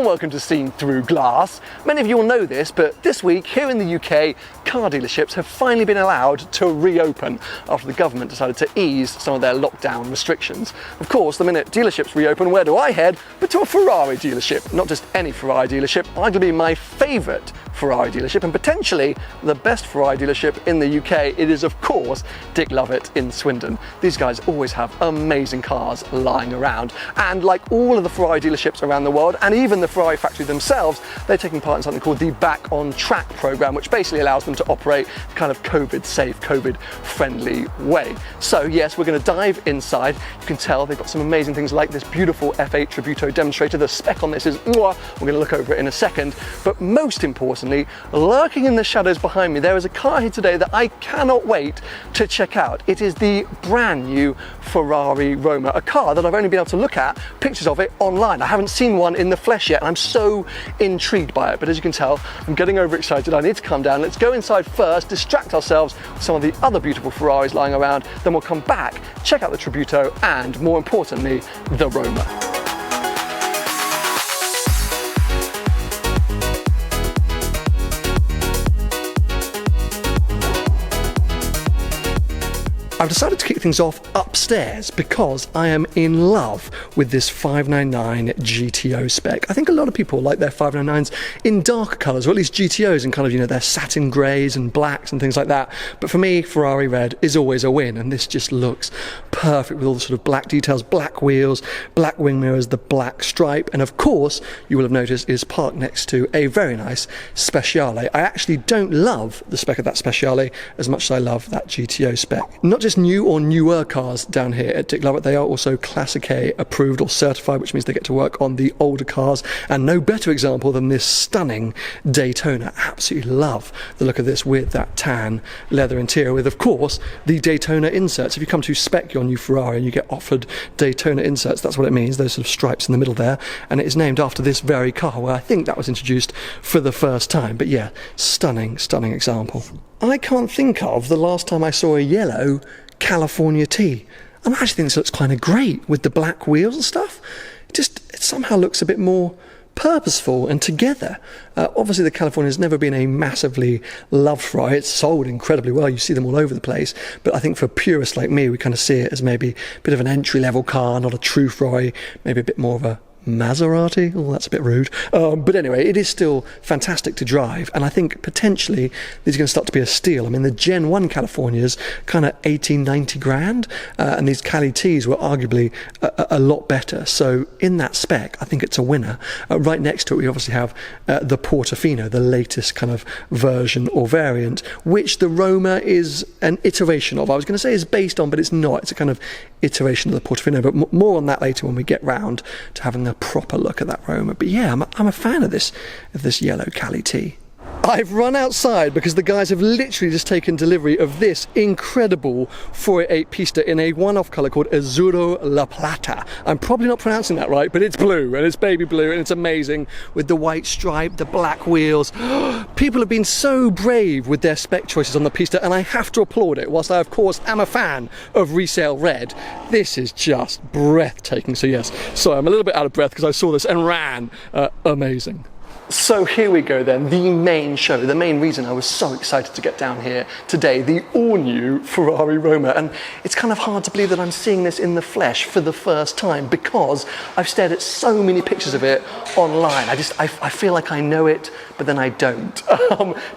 welcome to Seen Through Glass. Many of you will know this, but this week here in the UK, car dealerships have finally been allowed to reopen after the government decided to ease some of their lockdown restrictions. Of course, the minute dealerships reopen, where do I head? But to a Ferrari dealership. Not just any Ferrari dealership, arguably my favourite Ferrari dealership and potentially the best Ferrari dealership in the UK. It is, of course, Dick Lovett in Swindon. These guys always have amazing cars lying around, and like all of the Ferrari dealerships around the world, and even the Ferrari factory themselves, they're taking part in something called the Back on Track program, which basically allows them to operate kind of COVID-safe, COVID-friendly way. So yes, we're going to dive inside. You can tell they've got some amazing things like this beautiful F8 Tributo demonstrator. The spec on this is mwah. We're going to look over it in a second, but most importantly, lurking in the shadows behind me, there is a car here today that I cannot wait to check out. It is the brand new Ferrari Roma, a car that I've only been able to look at pictures of it online. I haven't seen one in the flesh yet, and I'm so intrigued by it. But as you can tell, I'm getting overexcited. I need to calm down. Let's go inside first, distract ourselves with some of the other beautiful Ferraris lying around. Then we'll come back, check out the Tributo, and more importantly, the Roma. I've decided to kick things off upstairs because I am in love with this 599 GTO spec. I think a lot of people like their 599s in darker colours, or at least GTOs in kind of, you know, their satin greys and blacks and things like that. But for me, Ferrari red is always a win, and this just looks perfect with all the sort of black details, black wheels, black wing mirrors, the black stripe, and of course, you will have noticed, is parked next to a very nice Speciale. I actually don't love the spec of that Speciale as much as I love that GTO spec. Not just new or newer cars down here at Dick Lovett, they are also Classic A approved or certified, which means they get to work on the older cars, and no better example than this stunning Daytona. Absolutely love the look of this with that tan leather interior with, of course, the Daytona inserts. If you come to spec your new Ferrari and you get offered Daytona inserts, that's what it means, those sort of stripes in the middle there, and it is named after this very car, where I think that was introduced for the first time. But yeah, stunning, stunning example. I can't think of the last time I saw a yellow California T. I actually think this looks kind of great with the black wheels and stuff. It somehow looks a bit more purposeful and together. Obviously the California has never been a massively loved Ferrari. It's sold incredibly well, you see them all over the place, but I think for purists like me, we kind of see it as maybe a bit of an entry-level car, not a true Ferrari, maybe a bit more of a Maserati? Oh, that's a bit rude. But anyway, it is still fantastic to drive, and I think potentially these are going to start to be a steal. I mean, the Gen 1 Californias, kind of 18, 90 grand, and these Cali Ts were arguably a lot better. So in that spec, I think it's a winner. Right next to it, we obviously have the Portofino, the latest kind of version or variant, which the Roma is an iteration of. I was going to say is based on, but it's not. It's a kind of iteration of the Portofino, but more on that later when we get round to having a proper look at that Roma. But yeah, I'm a fan of this yellow Cali T. I've run outside because the guys have literally just taken delivery of this incredible 488 Pista in a one-off colour called Azzurro La Plata. I'm probably not pronouncing that right, but it's blue, and it's baby blue, and it's amazing with the white stripe, the black wheels. People have been so brave with their spec choices on the Pista, and I have to applaud it. Whilst I, of course, am a fan of resale red, this is just breathtaking. So yes, sorry, I'm a little bit out of breath because I saw this and ran. Amazing. So here we go then, the main show, the main reason I was so excited to get down here today, the all-new Ferrari Roma. And it's kind of hard to believe that I'm seeing this in the flesh for the first time because I've stared at so many pictures of it online. I feel like I know it, but then I don't.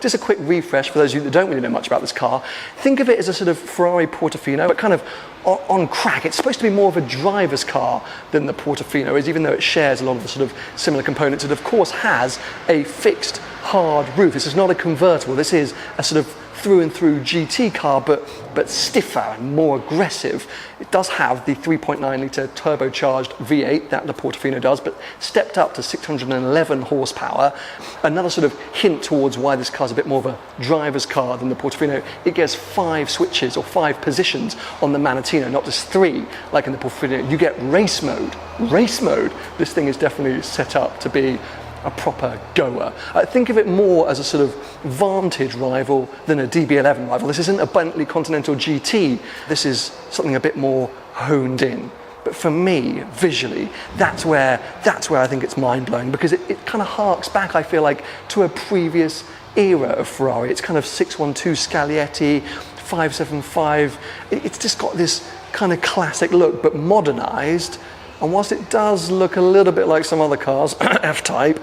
Just a quick refresh for those of you that don't really know much about this car. Think of it as a sort of Ferrari Portofino, but kind of on crack. It's supposed to be more of a driver's car than the Portofino is, even though it shares a lot of the sort of similar components. It of course has a fixed hard roof. This is not a convertible. This is a sort of through and through GT car, but stiffer and more aggressive. It does have the 3.9 litre turbocharged V8 that the Portofino does, but stepped up to 611 horsepower. Another sort of hint towards why this car's a bit more of a driver's car than the Portofino, it gets 5 switches or 5 positions on the Manettino, not just 3 like in the Portofino. You get race mode. Race mode. This thing is definitely set up to be a proper goer. Think of it more as a sort of Vantage rival than a DB11 rival. This isn't a Bentley Continental GT. This is something a bit more honed in. But for me, visually, that's where I think it's mind-blowing, because it kind of harks back, I feel like, to a previous era of Ferrari. It's kind of 612 Scaglietti, 575. It's just got this kind of classic look, but modernized. And whilst it does look a little bit like some other cars, F-Type,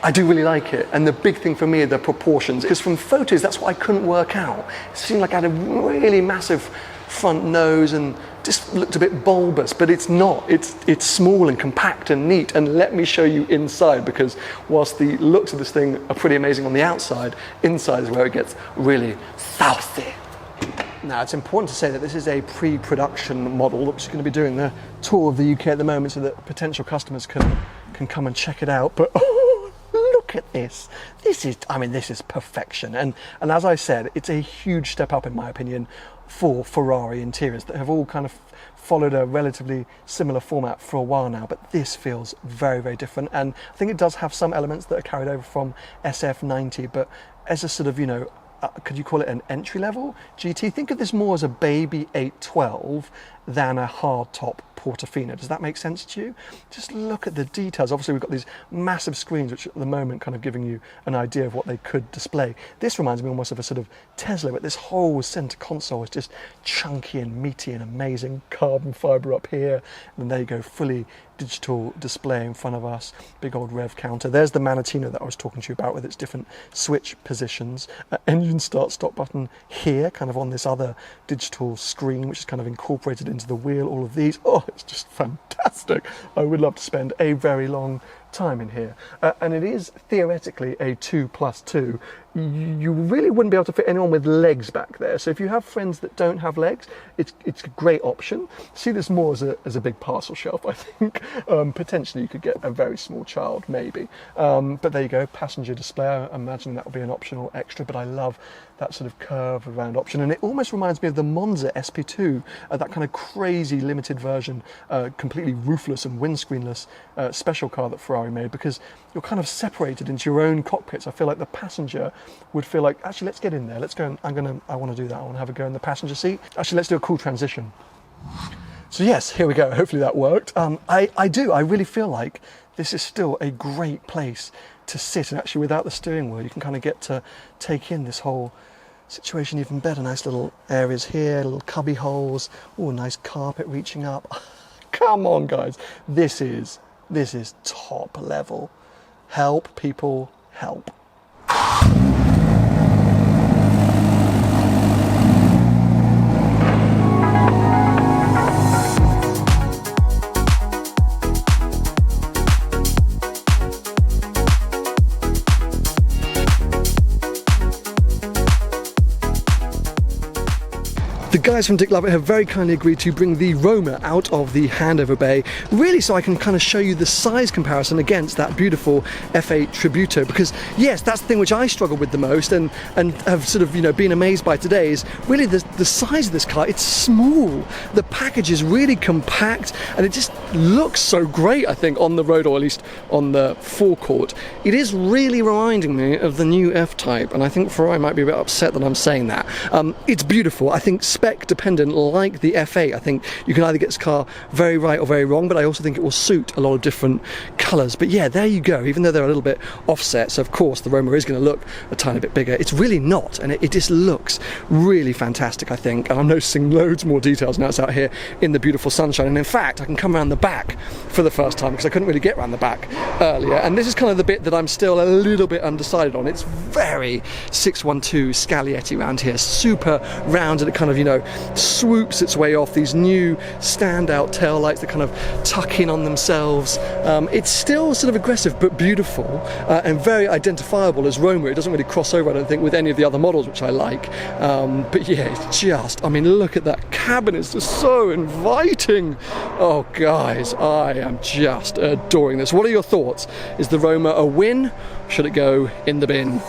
I do really like it. And the big thing for me are the proportions, because from photos, that's what I couldn't work out. It seemed like I had a really massive front nose and just looked a bit bulbous, but it's not. It's small and compact and neat. And let me show you inside, because whilst the looks of this thing are pretty amazing on the outside, inside is where it gets really saucy. Now, it's important to say that this is a pre-production model, which is going to be doing the tour of the UK at the moment, so that potential customers can come and check it out. But oh, look at this. This is perfection. And as I said, it's a huge step up, in my opinion, for Ferrari interiors that have all kind of followed a relatively similar format for a while now, but this feels very, very different. And I think it does have some elements that are carried over from SF90, but as a sort of, you know, could you call it an entry-level GT? Think of this more as a baby 812 than a hard-top Portofino. Does that make sense to you? Just look at the details. Obviously, we've got these massive screens, which at the moment kind of giving you an idea of what they could display. This reminds me almost of a sort of Tesla, but this whole center console is just chunky and meaty and amazing. Carbon fiber up here, and there you go, fully digital display in front of us. Big old rev counter. There's the Manatino that I was talking to you about with its different switch positions. Engine start-stop button here, kind of on this other digital screen, which is kind of incorporated into the wheel. All of these. Oh, it's just fantastic. I would love to spend a very long time in here. And it is theoretically a 2+2. You really wouldn't be able to fit anyone with legs back there. So if you have friends that don't have legs, it's a great option. See this more as a big parcel shelf, I think. Potentially you could get a very small child, maybe. But there you go, passenger display. I imagine that would be an optional extra, but I love that sort of curve around option. And it almost reminds me of the Monza SP2, that kind of crazy limited version, completely roofless and windscreenless special car that Ferrari made, because you're kind of separated into your own cockpits. I feel like the passenger would feel like, actually, let's get in there. Let's go. I want to do that. I want to have a go in the passenger seat. Actually, let's do a cool transition. So yes, here we go. Hopefully that worked. I really feel like this is still a great place to sit, and actually without the steering wheel, you can kind of get to take in this whole situation even better. Nice little areas here, little cubby holes. Oh, nice carpet reaching up. Come on, guys. This is top level. Help, people, help. The guys from Dick Lovett have very kindly agreed to bring the Roma out of the handover bay, really so I can kind of show you the size comparison against that beautiful F8 Tributo, because yes, that's the thing which I struggle with the most and have sort of, you know, been amazed by today, is really the size of this car. It's small, the package is really compact, and it just looks so great, I think, on the road, or at least on the forecourt. It is really reminding me of the new F-Type, and I think Ferrari might be a bit upset that I'm saying that. It's beautiful. I think spec dependent, like the F8. I think you can either get this car very right or very wrong, but I also think it will suit a lot of different colours. But yeah, there you go. Even though they're a little bit offset, so of course the Roma is going to look a tiny bit bigger, it's really not, and it just looks really fantastic, I think. And I'm noticing loads more details now it's out here in the beautiful sunshine. And in fact, I can come around the back for the first time, because I couldn't really get around the back earlier. And this is kind of the bit that I'm still a little bit undecided on. It's very 612 Scaglietti around here, super round, and it kind of, you know, swoops its way off these new standout tail lights that kind of tuck in on themselves. It's still sort of aggressive but beautiful, and very identifiable as Roma. It doesn't really cross over, I don't think, with any of the other models, which I like. But yeah, it's just, I mean, look at that cabin. It's just so inviting. Oh guys, I am just adoring this. What are your thoughts? Is the Roma a win? Should it go in the bin?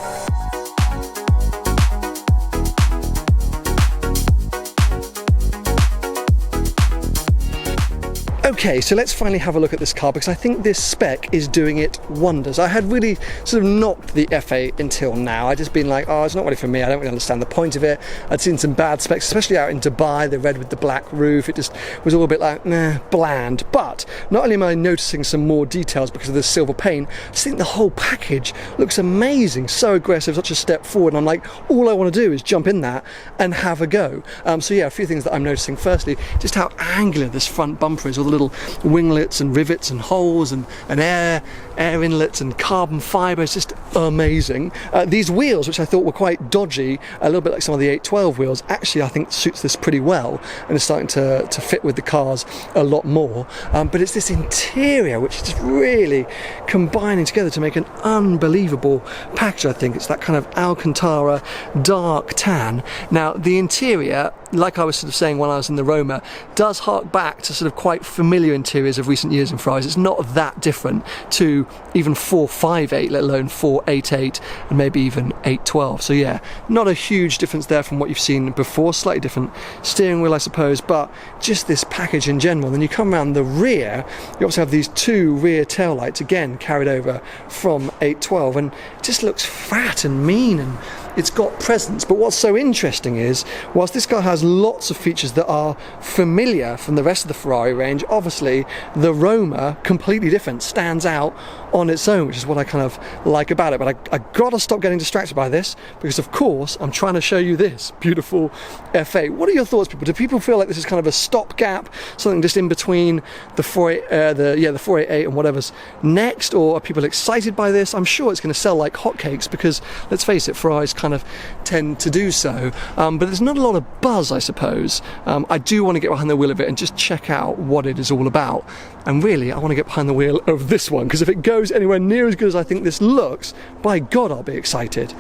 Okay, so let's finally have a look at this car, because I think this spec is doing it wonders. I had really sort of knocked the F8 until now. I'd just been like, oh, it's not really for me, I don't really understand the point of it. I'd seen some bad specs, especially out in Dubai, the red with the black roof. It just was all a bit like, nah, bland. But not only am I noticing some more details because of the silver paint, I just think the whole package looks amazing, so aggressive, such a step forward. And I'm like, all I want to do is jump in that and have a go. So yeah, a few things that I'm noticing. Firstly, just how angular this front bumper is, all the little winglets and rivets and holes and air inlets and carbon fibre. It's just amazing. These wheels, which I thought were quite dodgy, a little bit like some of the 812 wheels, actually I think suits this pretty well and is starting to fit with the cars a lot more. But it's this interior which is just really combining together to make an unbelievable package. I think it's that kind of Alcantara dark tan. Now the interior, like I was sort of saying when I was in the Roma, does hark back to sort of quite familiar interiors of recent years in Ferraris. It's not that different to even 458, let alone 488 and maybe even 812. So yeah, not a huge difference there from what you've seen before. Slightly different steering wheel, I suppose, but just this package in general. Then you come around the rear, you also have these two rear taillights, again carried over from 812, and it just looks fat and mean, and it's got presence. But what's so interesting is, whilst this car has lots of features that are familiar from the rest of the Ferrari range, obviously the Roma, completely different, stands out on its own, which is what I kind of like about it. But I gotta stop getting distracted by this, because of course I'm trying to show you this beautiful F8. What are your thoughts, people? Do people feel like this is kind of a stopgap, something just in between the 488 and whatever's next, or are people excited by this? I'm sure it's going to sell like hotcakes, because let's face it, Ferraris kind of tend to do so. But there's not a lot of buzz, I suppose. I do want to get behind the wheel of it and just check out what it is all about. And really, I want to get behind the wheel of this one, because if it goes anywhere near as good as I think this looks, by God, I'll be excited.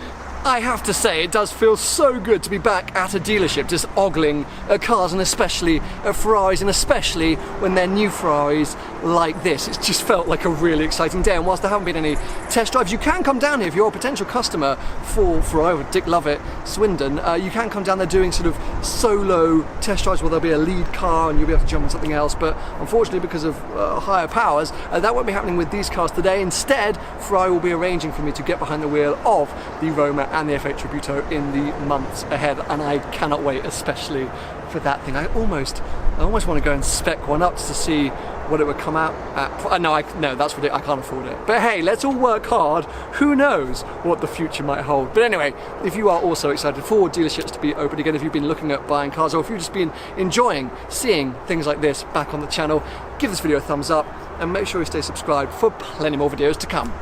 I have to say, it does feel so good to be back at a dealership, just ogling at cars, and especially at Ferraris, and especially when they're new Ferraris like this. It's just felt like a really exciting day. And whilst there haven't been any test drives, you can come down here if you're a potential customer for Ferrari with Dick Lovett, Swindon. You can come down there doing sort of solo test drives where there'll be a lead car and you'll be able to jump on something else. But unfortunately, because of higher powers, that won't be happening with these cars today. Instead, Ferrari will be arranging for me to get behind the wheel of the Roma and the F8 Tributo in the months ahead, and I cannot wait, especially for that thing. I almost want to go and spec one up just to see what it would come out at. No, that's ridiculous. I can't afford it. But hey, let's all work hard. Who knows what the future might hold. But anyway, if you are also excited for dealerships to be open again, if you've been looking at buying cars, or if you've just been enjoying seeing things like this back on the channel, give this video a thumbs up and make sure you stay subscribed for plenty more videos to come.